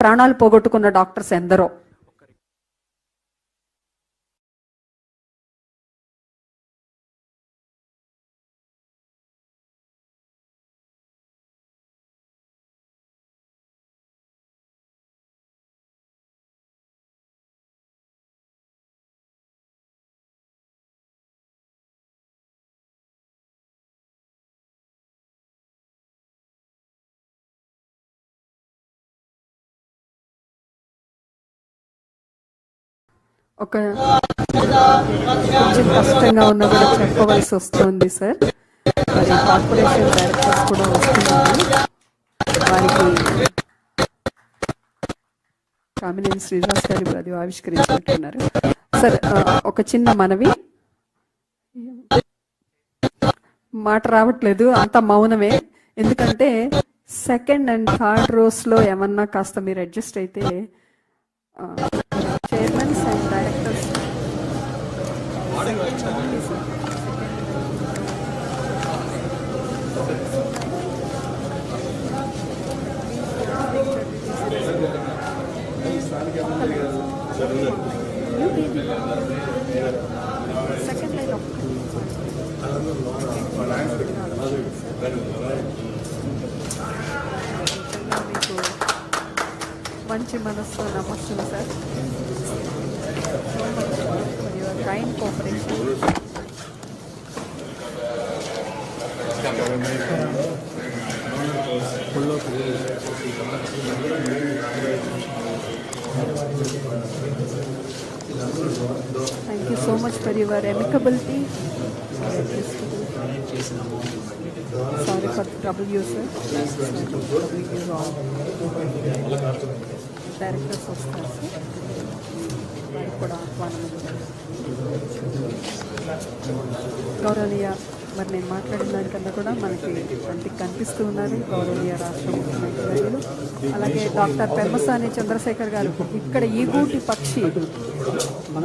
ప్రాణాలు పోగొట్టుకున్న డాక్టర్స్ ఎందరో. ఒక కొంచెం కష్టంగా ఉన్నా కూడా చెప్పవలసి వస్తుంది సార్. మరి కార్పొరేషన్ డైరెక్టర్స్ కూడా వస్తున్నారు, వారికి కామినేని శ్రీనివాస్ గారి అది ఆవిష్కరించుకుంటున్నారు. సార్ ఒక చిన్న మనవి, మాట రావట్లేదు, అంత మౌనమే. ఎందుకంటే సెకండ్ అండ్ థర్డ్ రోస్ లో ఏమన్నా కాస్త మీరు అడ్జస్ట్ అయితే chairmans and directors. Second line మీకు మంచి మనస్సు నమస్తే sir. Kind cooperation. Thank you so much for your amicability. Sorry for the trouble you, sir. Directors of Stars. గౌరవనీయ, మరి నేను మాట్లాడిన దానికన్నా కూడా మనకి కంటికి కనిపిస్తూ ఉన్నారు గౌరవనీయ రాష్ట్ర ముఖ్యమంత్రులు, అలాగే డాక్టర్ పెమ్మసాని చంద్రశేఖర్ గారు. ఇక్కడ ఈ గూటి పక్షి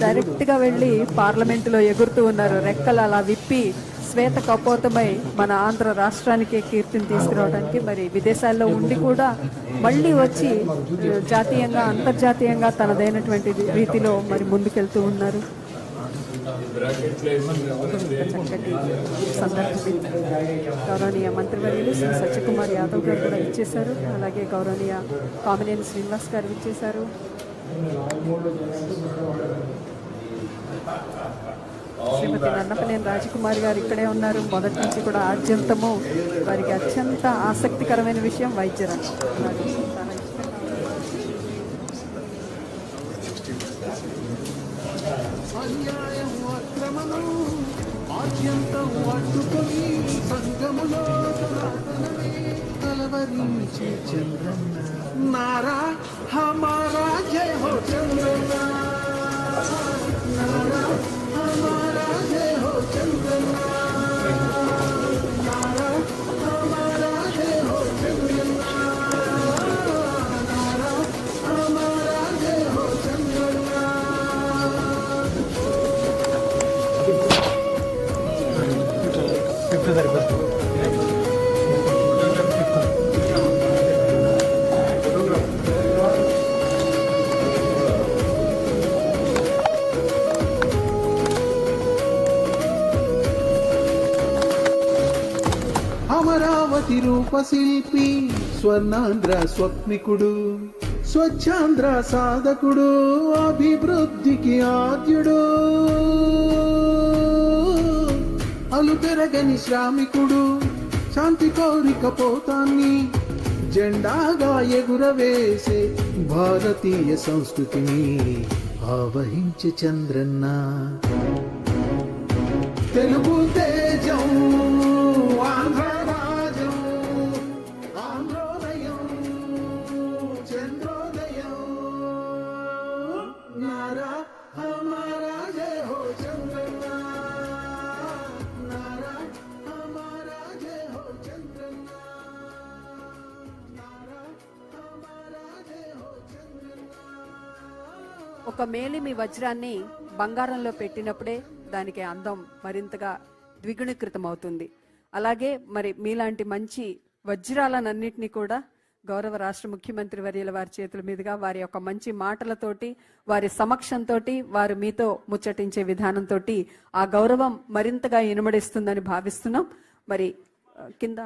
డైరెక్ట్గా వెళ్ళి పార్లమెంటులో ఎగురుతూ ఉన్నారు, రెక్కలు అలా విప్పి శ్వేత కపోతమై మన ఆంధ్ర రాష్ట్రానికి కీర్తిని తీసుకురావడానికి. మరి విదేశాల్లో ఉండి కూడా మళ్ళీ వచ్చి జాతీయంగా అంతర్జాతీయంగా తనదైనటువంటి రీతిలో మరి ముందుకెళ్తూ ఉన్నారు. చక్కటి సందర్భం. గౌరవనీయ మంత్రివర్యులు శ్రీ సత్యకుమార్ యాదవ్ గారు కూడా ఇచ్చేశారు, అలాగే గౌరవనీయ కామినేని శ్రీనివాస్ గారు ఇచ్చేశారు. శ్రీమతి నన్నపనేని రాజకుమారి గారు ఇక్కడే ఉన్నారు. మొదటి నుంచి కూడా ఆద్యంతము వారికి అత్యంత ఆసక్తికరమైన విషయం వైద్య రంగం. नारा हमारा जय हो चंद्रमा, नारा हमारा जय हो चंद्रमा, नारा हमारा जय हो चंद्रमा, नारा हमारा जय हो चंद्रमा. అమరావతి రూపశిల్పి, స్వర్ణాంధ్ర స్వప్నికుడు, స్వచ్ఛాంధ్ర సాధకుడు, అభివృద్ధికి ఆద్యుడు, అలు పెరగని శ్రామికుడు, శాంతి కోరిక పోతాన్ని జెండాగా ఎగురవేసే భారతీయ సంస్కృతిని ఆవహించే చంద్రన్న. తెలుగు తేజం ఆంధ్రరాజం, ఆంధ్రోదయం చంద్రోదయం, నారా హమారా జయ హో చంద్రన్న, నారా హమారా జయ హో చంద్రన్న, నారా హమారా జయ హో చంద్రన్న. ఒక మేలిమి వజ్రాన్ని బంగారంలో పెట్టినప్పుడే దానికి అందం మరింతగా ద్విగుణీకృతం అవుతుంది. అలాగే మరి మీలాంటి మంచి వజ్రాలన్నింటినీ కూడా గౌరవ రాష్ట్ర ముఖ్యమంత్రి వర్యుల వారి చేతుల మీదుగా వారి యొక్క మంచి మాటలతోటి వారి సమక్షంతో వారు మీతో ముచ్చటించే విధానంతో ఆ గౌరవం మరింతగా ఇనుమడిస్తుందని భావిస్తున్నాం. మరి కింద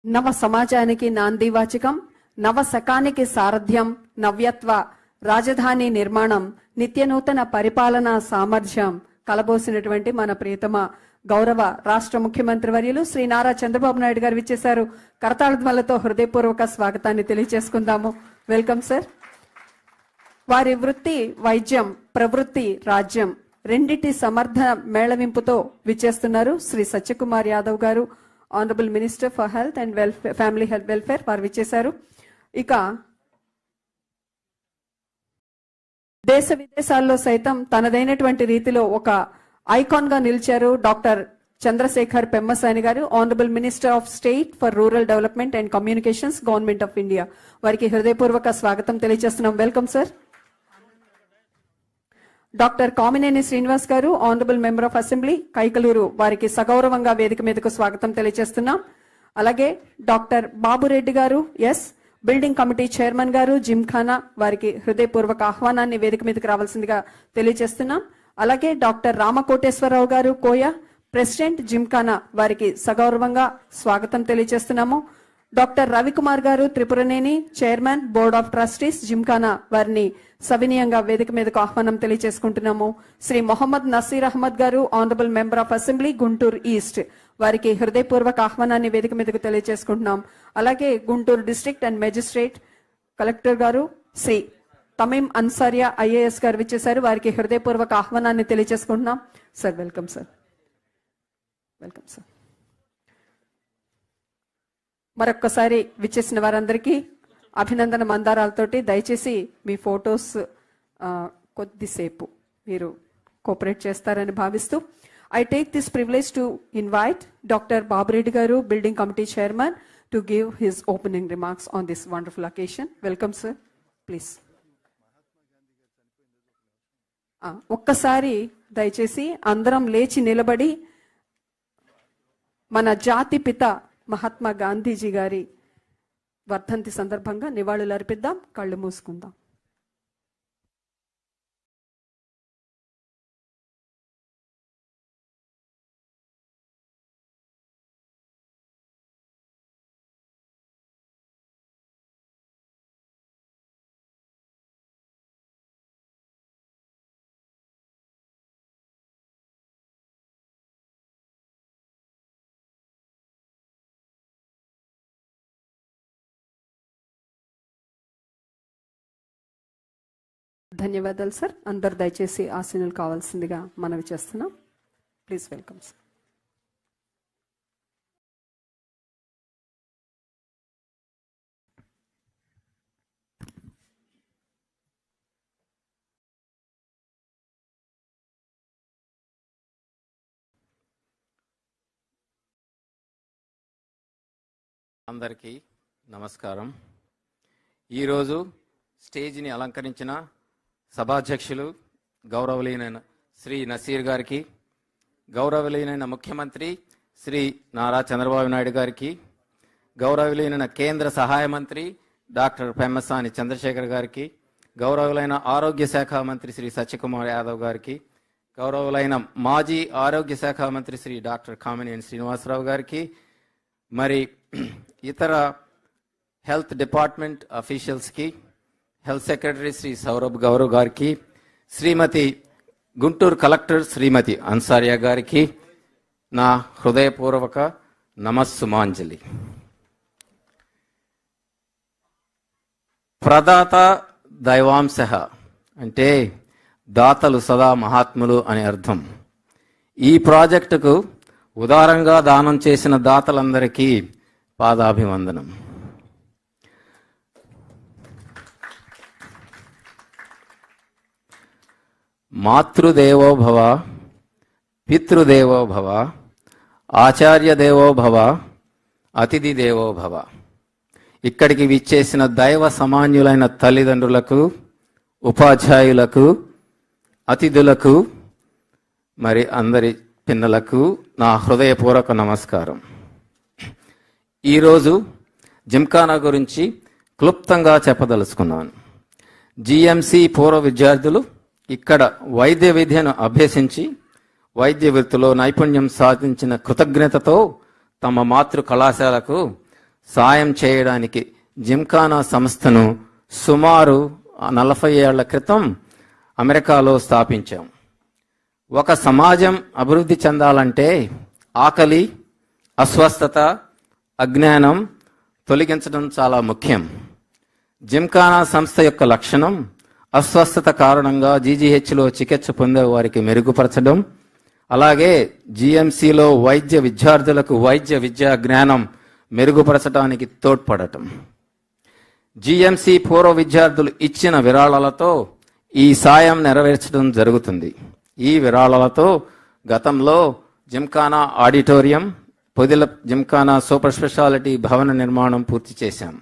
నవ సమాజానికి నాందివాచకం, నవ శకానికి సారథ్యం, నవ్యత్వ రాజధాని నిర్మాణం, నిత్యనూతన పరిపాలనా సామర్థ్యం కలబోసినటువంటి మన ప్రియతమ గౌరవ రాష్ట్ర ముఖ్యమంత్రి వర్యులు శ్రీ నారా చంద్రబాబు నాయుడు గారు విచ్చేశారు. కరతాళధ్వనులతో హృదయపూర్వక స్వాగతాన్ని తెలియజేసుకుందాము. Welcome sir. వారి వృత్తి వైద్యం, ప్రవృత్తి రాజ్యం రెండిటి సమర్థ మేళవింపుతో విచ్చేస్తున్నారు శ్రీ సత్యకుమార్ యాదవ్ గారు, honourable minister for health and family health welfare. వారు విచ్చేశారు. ఇక దేశ విదేశాల్లో సైతం తనదైనటువంటి రీతిలో ఒక ఐకాన్ గా నిలిచారు doctor Chandrasekhar Pemmasani garu, honourable minister of state for rural development and communications, government of India. వారికి హృదయపూర్వక స్వాగతం తెలియజేస్తున్నాం. Welcome sir. Doctor Kamineni Srinivas garu, honourable member of assembly Kaikaluru, వారికి సగౌరవంగా వేదిక మీదకు స్వాగతం తెలియజేస్తున్నాం. అలాగే డాక్టర్ బాబురెడ్డి గారు, బిల్డింగ్ కమిటీ చైర్మన్ గారు, జిమ్ఖానా, వారికి హృదయపూర్వక ఆహ్వానాన్ని వేదిక మీదకి రావాల్సిందిగా తెలియజేస్తున్నాం. అలాగే డాక్టర్ రామకోటేశ్వరరావు గారు, కోయ, ప్రెసిడెంట్ జిమ్ఖానా, వారికి సగౌరవంగా స్వాగతం తెలియజేస్తున్నాము. డాక్టర్ రవికుమార్ గారు, Tripuraneni, chairman board of trustees Gymkhana, వారిని సవినీయంగా వేదిక మీదకు ఆహ్వానం తెలియజేసుకుంటున్నాము. శ్రీ మొహమ్మద్ నసీర్ అహ్మద్ గారు, honourable member of assembly Guntur east, వారికి హృదయపూర్వక ఆహ్వానాన్ని వేదిక మీదకు తెలియజేసుకుంటున్నాం. అలాగే Guntur district and magistrate collector గారు శ్రీ తమీం అన్సారియా ఐఏఎస్ గారు విచ్చేశారు. వారికి హృదయపూర్వక ఆహ్వానాన్ని తెలియజేసుకుంటున్నాం. Sir welcome sir. Welcome sir. మరొక్కసారి విచ్చేసిన వారందరికీ అభినందన మందారాలతోటి దయచేసి మీ ఫొటోస్ కొద్దిసేపు మీరు కోఆపరేట్ చేస్తారని భావిస్తూ I take this privilege to invite Dr. Babureddy Garu, Building Committee Chairman, to give his opening remarks on this wonderful occasion. Welcome, sir. Please. ఒక్కసారి దయచేసి అందరం లేచి నిలబడి మన జాతి పిత మహాత్మా గాంధీజీ గారి వర్ధంతి సందర్భంగా నివాళులు అర్పిద్దాం. కళ్ళు మూసుకుందాం. ధన్యవాదాలు సార్. అందరు దయచేసి ఆసీనులు కావాల్సిందిగా మనవి చేస్తున్నాం. Please welcome sir. అందరికీ నమస్కారం. ఈరోజు స్టేజ్ని అలంకరించిన సభాధ్యక్షులు గౌరవనీయులైన శ్రీ నసీర్ గారికి, గౌరవనీయులైన ముఖ్యమంత్రి శ్రీ నారా చంద్రబాబు నాయుడు గారికి, గౌరవనీయులైన కేంద్ర సహాయ మంత్రి డాక్టర్ పెమ్మసాని చంద్రశేఖర్ గారికి, గౌరవులైన ఆరోగ్య శాఖ మంత్రి శ్రీ సత్యకుమార్ యాదవ్ గారికి, గౌరవులైన మాజీ ఆరోగ్య శాఖ మంత్రి శ్రీ డాక్టర్ కామినేని శ్రీనివాసరావు గారికి, మరి ఇతర హెల్త్ డిపార్ట్మెంట్ అఫీషియల్స్కి, హెల్త్ సెక్రటరీ శ్రీ సౌరభ్ గౌరవ్ గారికి, శ్రీమతి గుంటూరు కలెక్టర్ శ్రీమతి అన్సారియా గారికి నా హృదయపూర్వక నమస్సుమాంజలి. ప్రదాత దైవాంశ అంటే దాతలు సదా మహాత్ములు అని అర్థం. ఈ ప్రాజెక్టుకు ఉదారంగా దానం చేసిన దాతలందరికీ పాదాభివందనం. మాతృదేవో భవ, పితృదేవో భవ, ఆచార్య దేవో భవ, అతిథి దేవో భవ. ఇక్కడికి విచ్చేసిన దైవ సమాన్యులైన తల్లిదండ్రులకు, ఉపాధ్యాయులకు, అతిథులకు, మరి అందరి పిన్నలకు నా హృదయపూర్వక నమస్కారం. ఈరోజు జిమ్ఖానా గురించి క్లుప్తంగా చెప్పదలుచుకున్నాను. జిఎంసి పూర్వ విద్యార్థులు ఇక్కడ వైద్య విద్యను అభ్యసించి వైద్య వృత్తిలో నైపుణ్యం సాధించిన కృతజ్ఞతతో తమ మాతృ కళాశాలకు సాయం చేయడానికి జిమ్ఖానా సంస్థను సుమారు 40 ఏళ్ల క్రితం అమెరికాలో స్థాపించాం. ఒక సమాజం అభివృద్ధి చెందాలంటే ఆకలి, అస్వస్థత, అజ్ఞానం తొలగించడం చాలా ముఖ్యం. జిమ్ఖానా సంస్థ యొక్క లక్షణం అస్వస్థత కారణంగా జీజీహెచ్లో చికిత్స పొందే వారికి మెరుగుపరచడం, అలాగే జిఎంసిలో వైద్య విద్యార్థులకు వైద్య విద్యా జ్ఞానం మెరుగుపరచడానికి తోడ్పడటం. జిఎంసి పూర్వ విద్యార్థులు ఇచ్చిన విరాళాలతో ఈ సాయం నెరవేర్చడం జరుగుతుంది. ఈ విరాళాలతో గతంలో Gymkhana auditorium, పొదిల Gymkhana super speciality భవన నిర్మాణం పూర్తి చేశాం.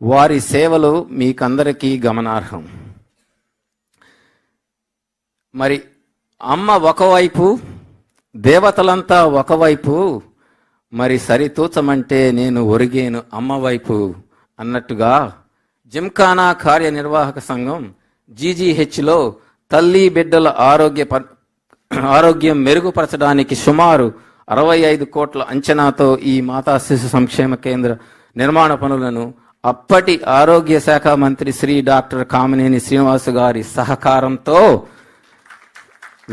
వారి సేవలు మీకందరికీ గమనార్హం. మరి అమ్మ ఒకవైపు, దేవతలంతా ఒకవైపు, మరి సరితూచమంటే నేను ఒరిగేను అమ్మవైపు అన్నట్టుగా జిమ్ఖానా కార్యనిర్వాహక సంఘం జీజీహెచ్లో తల్లి బిడ్డల ఆరోగ్యం మెరుగుపరచడానికి సుమారు 65 కోట్ల అంచనాతో ఈ మాతా శిశు సంక్షేమ కేంద్ర నిర్మాణ పనులను అప్పటి ఆరోగ్య శాఖ మంత్రి శ్రీ డాక్టర్ కామినేని శ్రీనివాస్ గారి సహకారంతో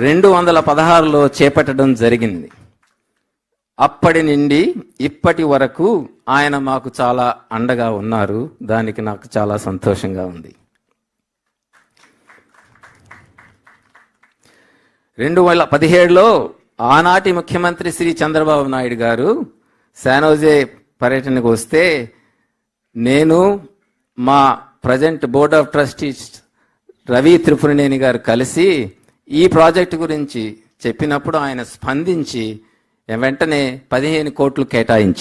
2016లో చేపట్టడం జరిగింది. అప్పటి నుండి ఇప్పటి వరకు ఆయన మాకు చాలా అండగా ఉన్నారు. దానికి నాకు చాలా సంతోషంగా ఉంది. 2017లో ఆనాటి ముఖ్యమంత్రి శ్రీ చంద్రబాబు నాయుడు గారు శానోజే పర్యటనకు వస్తే నేను మా present board of trustees Ravi Tripuraneni గారు కలిసి ఈ ప్రాజెక్టు గురించి చెప్పినప్పుడు ఆయన స్పందించి వెంటనే 15 కోట్లు కేటాయించారు.